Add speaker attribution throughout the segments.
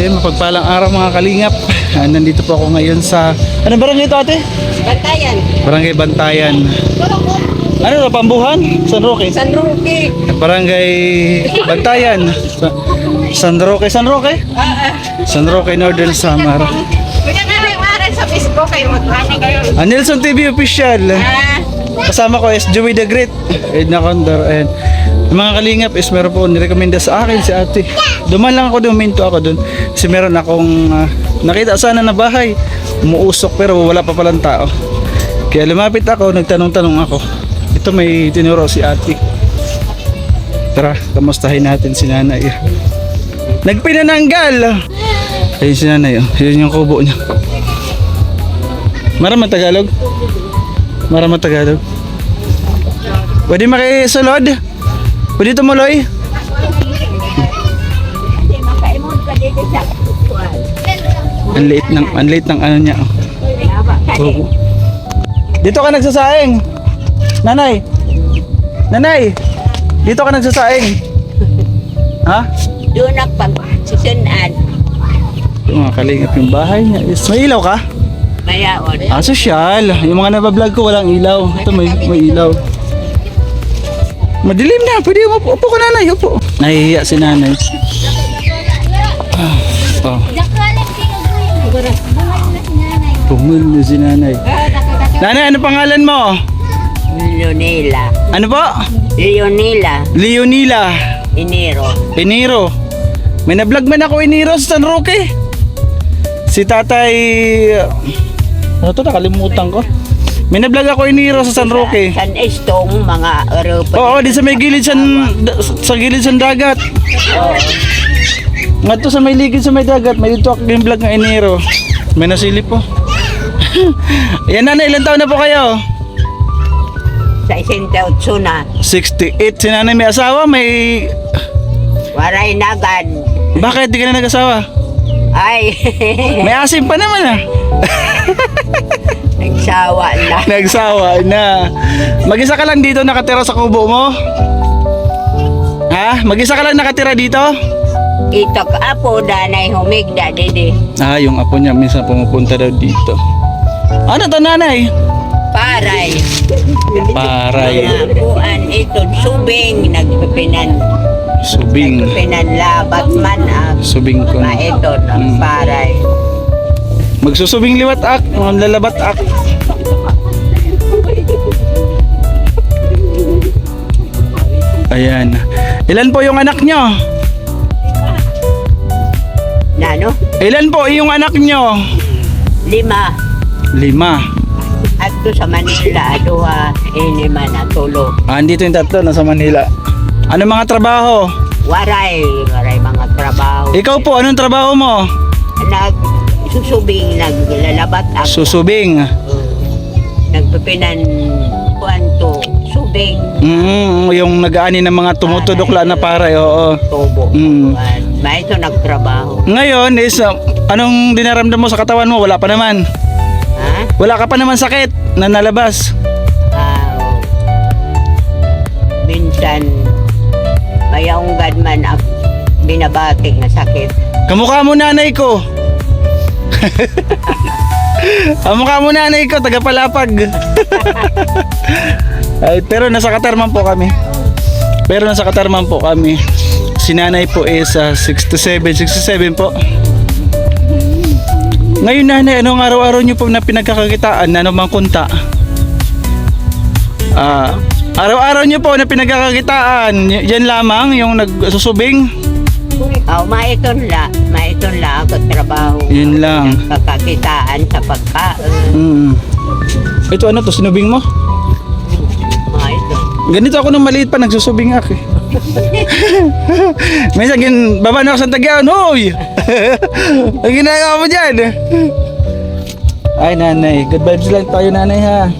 Speaker 1: ayun, mapagpalang araw mga kalingap. Nandito po ako ngayon sa... Ano barangay ito, ate?
Speaker 2: Bantayan.
Speaker 1: Barangay Bantayan. Ano ito, Pambuhan? San Roque?
Speaker 2: San Roque.
Speaker 1: Barangay Bantayan. San Roque, San Roque? San Roque, Northern Samar.
Speaker 2: Kuya nga rin maran sa Facebook kayo magkano kayo.
Speaker 1: Nelson TV Official. Kasama ko is Joey the Great, Edna Condor, and yung mga kalingap is meron po nirekomenda sa akin si ate. Duman lang ako, duminto ako dun kasi meron akong nakita sana na bahay, umuusok pero wala pa palang tao. Kaya lumapit ako, nagtanong-tanong ako. Ito may tinuro si ate. Tara, kamustahin natin si nanay. Nagpinananggal. Ayun si nanay, oh. Yun yung kubo niya. Maraming Tagalog? Maraming Tagalog. Pwede makisulod? Pwede tumuloy? Ang liit ng ano niya. Oh. Dito ka nagsasaing. Nanay. Nanay. Dito ka nagsasaing. Ha?
Speaker 2: Doon ang pag-susunan.
Speaker 1: Yung mga kalingap yung bahay niya. May ilaw ka?
Speaker 2: Mayaon.
Speaker 1: Sosyal. Yung mga nabablog ko walang ilaw. Ito may ilaw. Madilim na. Pwede upo ka nanay. Upo. Nahihiya si nanay. Oh. Pumul na si nanay. Nanay, ano pangalan mo?
Speaker 2: Leonela.
Speaker 1: Ano po?
Speaker 2: Leonela.
Speaker 1: Leonila.
Speaker 2: Enero.
Speaker 1: Enero. May na-vlog man ako Enero sa San Roque. Si tatay... Ano to? Nakalimutan ko. May na-vlog ako Enero sa San Roque.
Speaker 2: San Estong mga Europa.
Speaker 1: Oo, di sa may gilid sa gilid sa dagat. Nga to sa may ligid sa may dagat. May dito ako yung vlog ng Enero. May nasilip po. Yan nanay, ilan taon na po kayo?
Speaker 2: Sa 68 na.
Speaker 1: 68. Si nanay may asawa, may...
Speaker 2: Waray nagad.
Speaker 1: Bakit di ka na nag-asawa?
Speaker 2: Ay.
Speaker 1: May asim pa naman ah.
Speaker 2: Nagsawa na.
Speaker 1: Nagsawa na. Mag-isa ka lang dito nakatira sa kubo mo? Ha? Mag-isa ka lang nakatira dito?
Speaker 2: Ito ka apo danay humigda didi.
Speaker 1: Ah, yung apo niya minsan pumupunta daw dito. Ano to nanay?
Speaker 2: Paray.
Speaker 1: Paray.
Speaker 2: Buan ito subing nagpipinan.
Speaker 1: Subing.
Speaker 2: Nagpipinan labat man ang
Speaker 1: Subing ko.
Speaker 2: ito ng paray.
Speaker 1: Magsusubing liwat ak, lalabat ak. Ayan. Ilan po yung anak nyo?
Speaker 2: Nano?
Speaker 1: Ilan po yung anak nyo?
Speaker 2: 5.
Speaker 1: 5.
Speaker 2: At to sa Manila duha ini man natulo.
Speaker 1: Andito yung tatlo nasa Manila. Ano mga trabaho?
Speaker 2: Waray mga trabaho.
Speaker 1: Ikaw po, anong trabaho mo?
Speaker 2: Susubing naglalabat ako.
Speaker 1: Susubing.
Speaker 2: Nagpipinan kuan to subing
Speaker 1: Yung nag-aani ng mga tumutudok na paray, oo.
Speaker 2: tubo.
Speaker 1: Mm.
Speaker 2: May ito nagtrabaho.
Speaker 1: Ngayon is, anong dinaramdam mo sa katawan mo? Wala pa naman.
Speaker 2: Ha?
Speaker 1: Wala ka pa naman sakit na nalabas.
Speaker 2: Minsan mayroong gadman ang binabatik na sakit.
Speaker 1: Kamukha mo nanay ko. Kamukha mo nanay ko, taga-Palapag. Ay, pero nasa Katarman po kami. Si nanay po is 67 po. Ngayon nanay, anong araw-araw nyo po na pinagkakakitaan? Ano mang kunta? Araw-araw nyo po na pinagkakakitaan, yan lamang yung nagsusubing?
Speaker 2: Maiton la ako trabaho.
Speaker 1: Yun lang.
Speaker 2: Kakakitaan sa pagkain.
Speaker 1: Ito ano to, sinubing mo?
Speaker 2: Maiton.
Speaker 1: Ganito ako nung maliit pa, nagsusubing ako eh. Minsan baba na ako sa Tagyaw, hoy! Ang ginagawa mo dyan? Ay nanay, good vibes lang tayo nanay ha.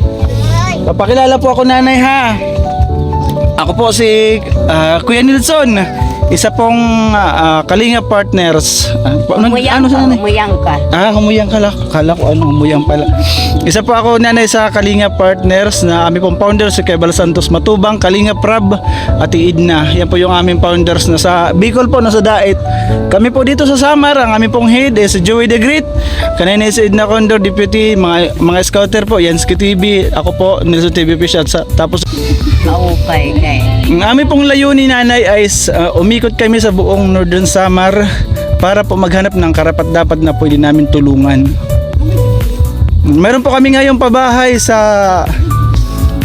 Speaker 1: Papakilala po ako nanay ha. Ako po si Kuya Nelson. isa pong Kalinga Partners.
Speaker 2: Humuyang ka,
Speaker 1: nanay?
Speaker 2: humuyang ka.
Speaker 1: Humuyang kala ko humuyang pala. Isa po ako nanay sa Kalinga Partners na aming pong founders si Kebal Santos Matubang, Kalinga Prab, Ate Idna. Yan po yung aming founders na sa Bicol po, nasa Dait. Kami po dito sa Samar, ang aming pong head is Joey the Great. Kanina si Idna Condor, Deputy, mga scouter po, Yansky TV, ako po, Nelson TV Fish, tapos
Speaker 2: Maupay kay.
Speaker 1: ang aming pong layunin nanay ay umikot kami sa buong Northern Samar para po maghanap ng karapat-dapat na pwede namin tulungan. Meron po kami ngayong pabahay sa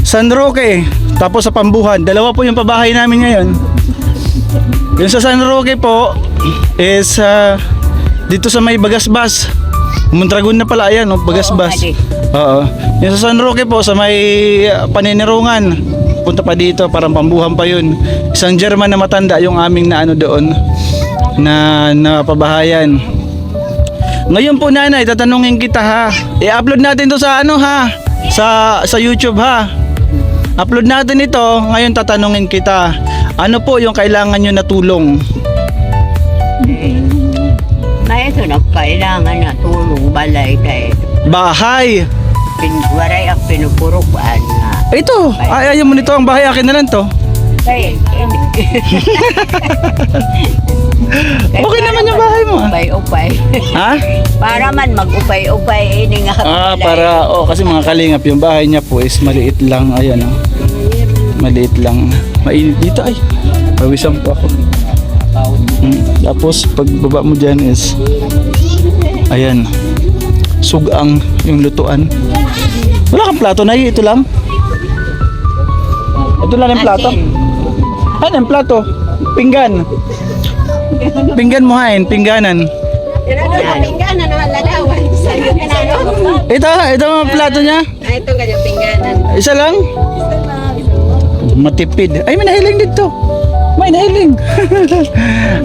Speaker 1: San Roque, tapos sa Pambuhan. Dalawa po yung pabahay namin ngayon. Yung sa San Roque po is dito sa may Bagasbas. Mondragon na pala, ayan, Bagasbas. Oo. Yung sa San Roque po sa may Paninirungan. Punta pa dito, parang Pambuhan pa yun. Isang German na matanda yung aming na doon na napabahayan. Ngayon po nanay, tatanungin kita ha. I-upload natin to sa sa YouTube ha. Upload natin ito. Ngayon tatanungin kita. Ano po yung kailangan nyo na tulong?
Speaker 2: May ito na kailangan na tulong balay kay.
Speaker 1: Bahay.
Speaker 2: Waray ang pinupurukan nga.
Speaker 1: Ito, ayaw mo nito, ang bahay akin na lang to.
Speaker 2: Kay,
Speaker 1: Okay naman yung bahay mo.
Speaker 2: upay-upay.
Speaker 1: Ha?
Speaker 2: Para man mag-upay-upay ini nga.
Speaker 1: Kasi mga kalingap, yung bahay niya po is maliit lang. Ayan maliit lang. Mainit dito ay. Pawisan po ako. Tapos pagbaba mo dyan is ayan, sugang yung lutuan. Wala kang plato na ito lang. Ito lang yung plato. Ano yung plato? Pinggan. Pinggan mo hain, pingganan.
Speaker 2: Pingganan na lagawan.
Speaker 1: Ito ang plato niya.
Speaker 2: Ito kanya pingganan.
Speaker 1: Isa lang? Matipid. Ay, may nahiling dito. May nahiling.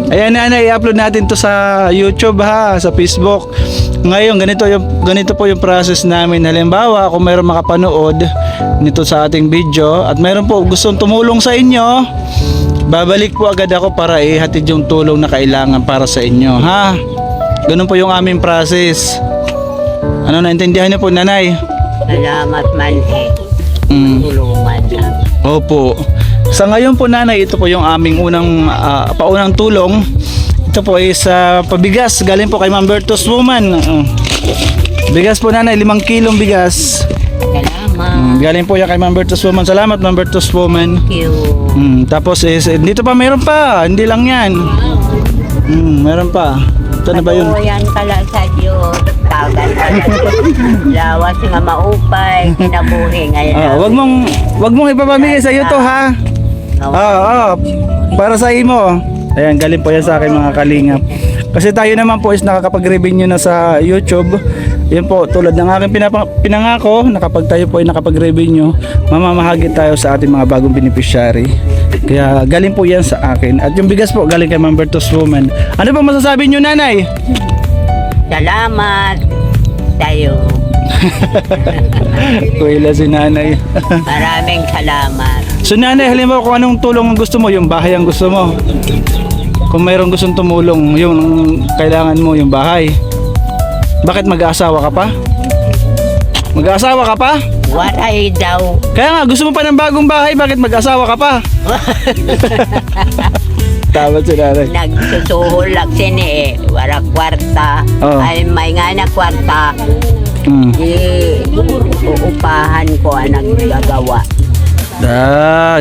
Speaker 1: Ayan na, i-upload natin to sa YouTube ha, sa Facebook. Ngayon, ganito po yung process namin. Halimbawa, kung mayroong makapanood nito sa ating video at mayroon po gustong tumulong sa inyo, babalik po agad ako para ihatid yung tulong na kailangan para sa inyo ha. Ganun po yung aming process. Ano, naintindihan niyo po nanay?
Speaker 2: Salamat man tulungan na.
Speaker 1: Opo. Sa ngayon po nanay, ito po yung aming paunang tulong. Ito po is pabigas galing po kay Ma'am Bertos Woman. Bigas po nanay, 5 kilong bigas.
Speaker 2: Salamat.
Speaker 1: Galing po yan kay Ma'am Bertos Woman. Salamat Ma'am Bertos Woman.
Speaker 2: Thank you.
Speaker 1: Tapos is dito pa meron pa, hindi lang yan. Meron pa. Ito na ba yun?
Speaker 2: Yan pala sa Diyos. Tawagan pala. Lawas nga maupay. Kinabuhi ngayon.
Speaker 1: Wag mong ipapamigay sa iyo to ha. Para sa imo. Ayan, galing po yan sa akin mga kalingap. Kasi tayo naman po is nakakapag-revenue na sa YouTube. Yan po, tulad ng aking pinangako, kapag tayo po ay nakapag-revenue, mamamahagi tayo sa ating mga bagong beneficiary. Kaya galing po yan sa akin. At yung bigas po galing kay Ma'am Bertos Woman. Ano pa masasabi nyo nanay?
Speaker 2: Salamat tayo.
Speaker 1: Kuwila si nanay.
Speaker 2: Maraming salamat.
Speaker 1: So nanay, halimbawa kung anong tulong ang gusto mo, yung bahay ang gusto mo. Kung mayroong gustong tumulong, yung kailangan mo, yung bahay. Bakit mag-aasawa ka pa? Mag-aasawa ka pa?
Speaker 2: Waray daw.
Speaker 1: Kaya nga, gusto mo pa ng bagong bahay, bakit mag-asawa ka pa? Tama si nanay.
Speaker 2: Nagsusuhulak sini wala kwarta. Ay may nga na kwarta. Uupahan ko ang naggagawa.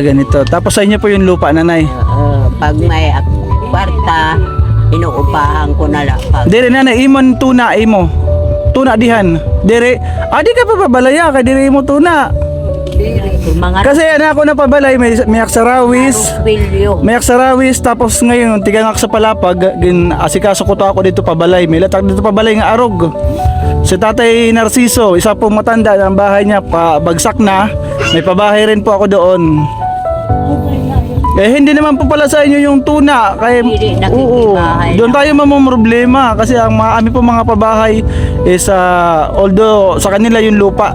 Speaker 1: Ganito. Tapos sa inyo po yung lupa, nanay.
Speaker 2: Pag may kwarta, inuupahan ko na lang.
Speaker 1: Dire nanay, imon tuna imo. Tuna dihan. Dire, di ka pa pabalaya kay dire imo tuna. Kasi ako na pabalay, may aksarawis. May aksarawis, tapos ngayon tigangak sa palapag, asikaso ko to ako dito pabalay. May latag dito pabalay nga arog. Si Tatay Narciso, isa pong matanda, ang bahay niya bagsak na. May pabahay rin po ako doon. Hindi naman po pala sa inyo yung tuna. Kaya, doon tayo mamumroblema. Kasi ang amin po mga pabahay is, although sa kanila yung lupa,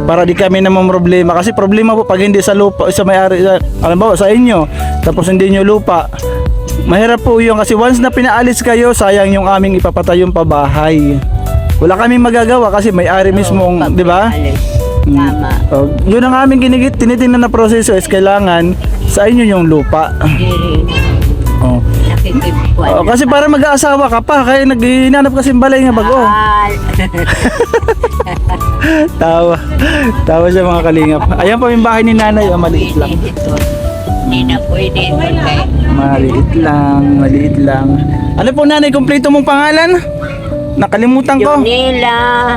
Speaker 1: para di kami namumroblema. Kasi problema po pag hindi sa lupa, sa may-ari, alam ba, sa inyo, tapos hindi nyo lupa, Mahirap po yun kasi once na pinaalis kayo, sayang yung aming ipapatayong pabahay. Wala kaming magagawa kasi may-ari mismo,
Speaker 2: Pag
Speaker 1: di ba?
Speaker 2: alis. Tama.
Speaker 1: Yun ang aming tinitingnan na proseso is kailangan sa inyo yung lupa. Oh.
Speaker 2: Nakikipwan.
Speaker 1: Kasi para mag-aasawa ka pa, kaya naghinanap kasi balay nga bago. Tawa siya mga kalingap. Ayan po yung bahay ni nanay, maliit lang.
Speaker 2: Hindi na pwede.
Speaker 1: Maliit lang. Ano po nanay, kumpleto mong pangalan? Nakalimutan ko.
Speaker 2: Junila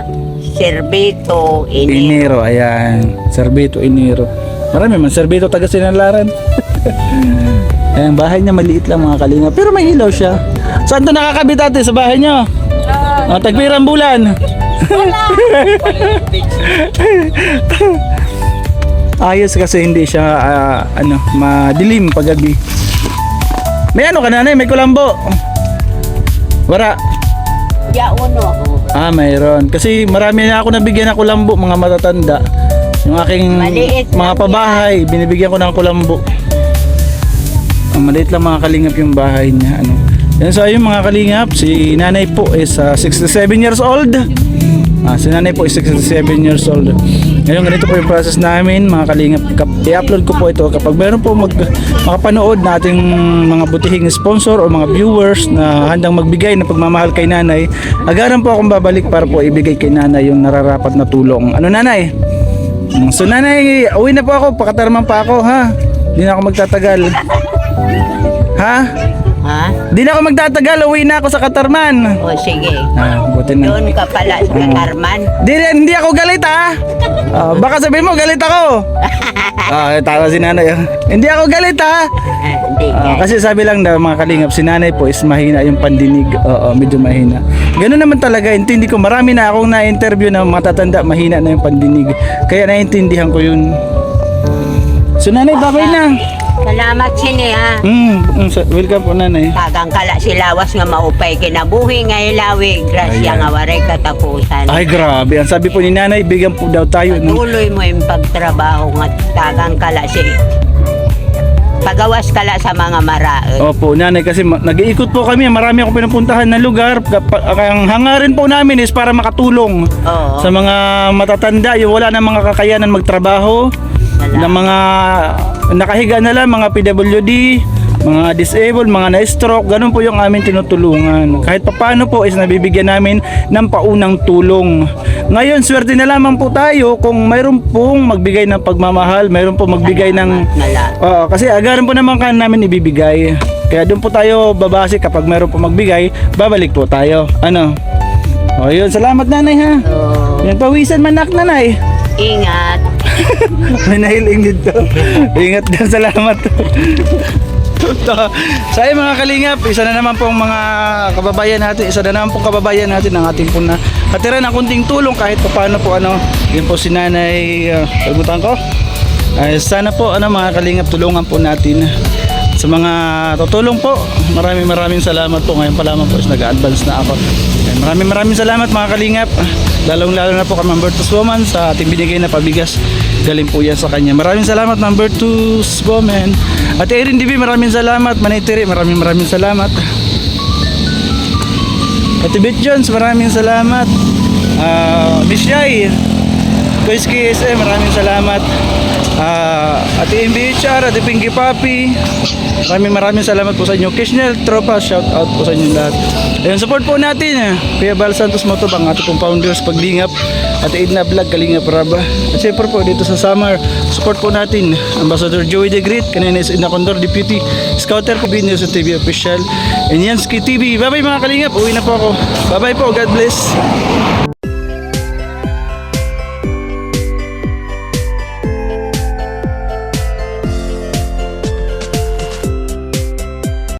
Speaker 2: Servito Ini.
Speaker 1: Inero, ayan. Servito Inero. Marami man, Servito taga Sinalaran. Ayan, bahay niya maliit lang mga kalingap. Pero may ilaw siya. Saan to nakakabit ate? Sa bahay niyo? Tagpirang bulan. Ayos kasi hindi siya madilim paggabi. May ano ka nanay? May kulambo? Wala.
Speaker 2: Ya uno.
Speaker 1: Mayroon. Kasi marami na ako nabigyan ng kulambo, mga matatanda. Yung aking
Speaker 2: Maliit
Speaker 1: mga
Speaker 2: lang
Speaker 1: pabahay, binibigyan ko ng kulambo. Maliit lang mga kalingap yung bahay niya. Yan, so ayun mga kalingap, si nanay po is 67 years old. Si nanay po is 67 years old. Ngayon ganito po yung process namin mga kalingap. I-upload ko po ito kapag meron po makapanood na ating mga butihing sponsor o mga viewers na handang magbigay ng pagmamahal kay nanay. Agaran po akong babalik para po ibigay kay nanay yung nararapat na tulong. Ano nanay? So nanay, uwi na po ako, pakatarman pa ako ha. Hindi na ako magtatagal. Ha? Di na ako magtatagal, uwi na ako sa Katarman.
Speaker 2: O sige.
Speaker 1: Buti na.
Speaker 2: Doon ka pala sa Katarman.
Speaker 1: Hindi ako galit ha. Baka sabihin mo galit ako. Tawa si nanay. Hindi ako galit ha.
Speaker 2: Hindi ka.
Speaker 1: Kasi sabi lang na mga kalingap, si nanay po is mahina yung pandinig. Medyo mahina. Ganun naman talaga, intindi ko. Marami na akong na-interview na matatanda, mahina na yung pandinig. Kaya naintindihan ko yun. So nanay, babay na.
Speaker 2: Salamat sini ha.
Speaker 1: Welcome po nanay.
Speaker 2: Tagang kala si lawas nga maupay kinabuhi nga ilawi. Grasya
Speaker 1: Ayan.
Speaker 2: nga waray katapusan.
Speaker 1: Ay grabe, ang sabi po ni nanay, bigyan po daw tayo ng
Speaker 2: Tuloy mo yung pagtrabaho nga tagang kala si pagawas kala sa mga maraon.
Speaker 1: Opo, nanay, kasi nag-iikot po kami. Marami akong pinupuntahan na lugar. Ang hangarin po namin is para makatulong
Speaker 2: Oo.
Speaker 1: sa mga matatanda, yung wala na mga kakayanan magtrabaho, na mga nakahiga na lang, mga PWD, mga disabled, mga na-stroke, ganun po yung aming tinutulungan. Kahit papano po is nabibigyan namin ng paunang tulong. Ngayon, swerte na lamang po tayo kung mayroon pong magbigay ng pagmamahal, mayroon pong magbigay ng... kasi agaran po naman namin ibibigay. Kaya doon po tayo babase kapag mayroon pong magbigay, babalik po tayo. Yun, salamat nanay ha. Yan, pawisan manak nanay.
Speaker 2: Ingat.
Speaker 1: May nahiling dito. Ingat din, salamat. So ayun mga kalingap, isa na naman pong mga kababayan natin, isa na naman pong kababayan natin ang ating pong natira ng kunting tulong kahit paano po yun po si nanay, pagbutan ko. Sana po mga kalingap, tulungan po natin sa mga tutulong po. Maraming salamat po. Ngayon pa lamang po is nag-advance na ako. Maraming salamat mga kalingap. Lalong-lalo na po kay Ma'am Bertus Woman sa ating binigay na pabigas. Galing po yan sa kanya. Maraming salamat Ma'am Bertus Woman. At Erin DB, maraming salamat. Manitiri, maraming salamat. At Bit Jones, maraming salamat. Miss Jai, Kuis KSM, maraming salamat. At MBHR, at Pinky Papi, maraming salamat po sa inyo. Kishnel Tropa, shout out po sa inyo lahat. Ayun, support po natin Kuya Bal Santos Motobang, ating pong founders Paglingap, at Edna Vlog, Kalingap Raba. At siyempre po dito sa summer, support po natin Ambassador Joey the Great, kanina is Edna Condor, Deputy Scouter po, News TV Official, and Yansky TV. Bye bye mga Kalingap, uwi na po ako. Bye bye po, God bless.